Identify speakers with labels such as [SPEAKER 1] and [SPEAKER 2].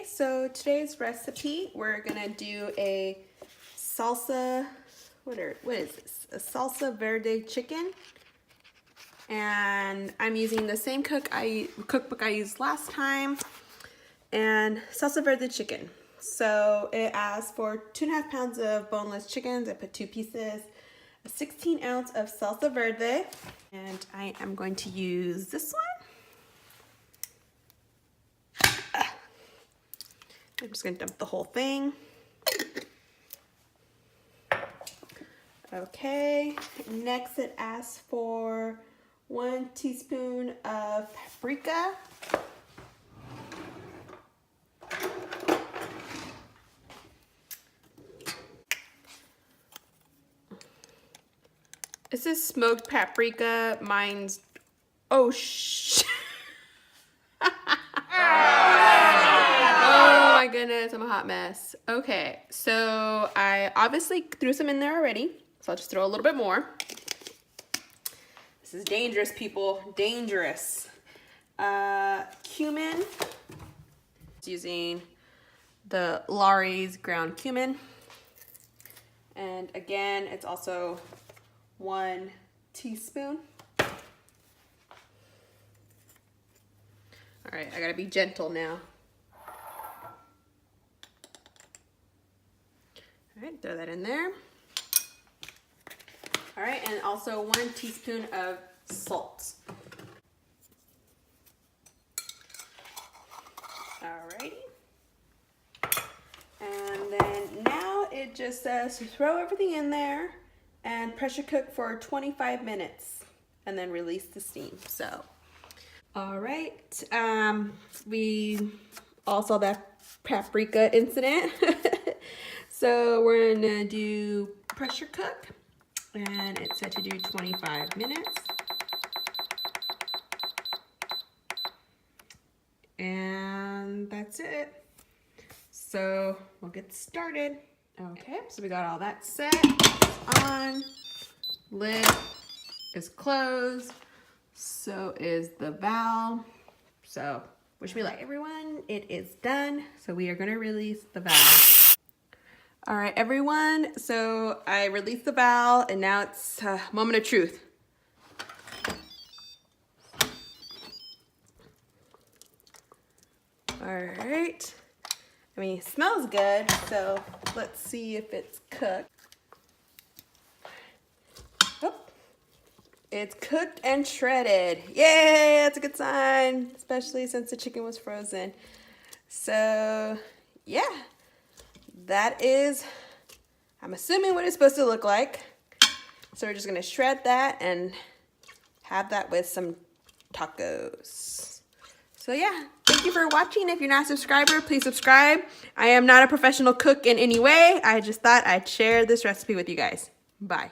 [SPEAKER 1] Okay, so today's recipe, we're gonna do a salsa, what is this? A salsa verde chicken. And I'm using the same cookbook I used last time, and salsa verde chicken. So it asks for 2.5 pounds of boneless chickens. I put 2 pieces, a 16 ounce of salsa verde, and I am going to use this one. I'm just gonna dump the whole thing. Okay, next it asks for 1 teaspoon of paprika. This is smoked paprika. Mine's, oh shh. Oh my goodness, I'm a hot mess. Okay, so I obviously threw some in there already, so I'll just throw a little bit more. This is dangerous, people, dangerous. Cumin, using the Lawry's ground cumin. And again, it's also 1 teaspoon. All right, I gotta be gentle now. All right, throw that in there. All right, and also 1 teaspoon of salt. Alrighty. And then now it just says to throw everything in there and pressure cook for 25 minutes and then release the steam. So, all right. We all saw that paprika incident. So we're gonna do pressure cook, and it's set to do 25 minutes. And that's it. So we'll get started. Okay, so we got all that set. It's on. Lid is closed. So is the valve. So wish me luck, everyone. It is done. So we are gonna release the valve. All right, everyone. So I released the valve, and now it's a moment of truth. All right. I mean, it smells good, so let's see if it's cooked. Oh, it's cooked and shredded. Yay, that's a good sign, especially since the chicken was frozen. So, yeah, that is, I'm assuming, what it's supposed to look like. So we're just gonna shred that and have that with some tacos. So yeah, thank you for watching. If you're not a subscriber, please subscribe. I am not a professional cook in any way. I just thought I'd share this recipe with you guys. Bye.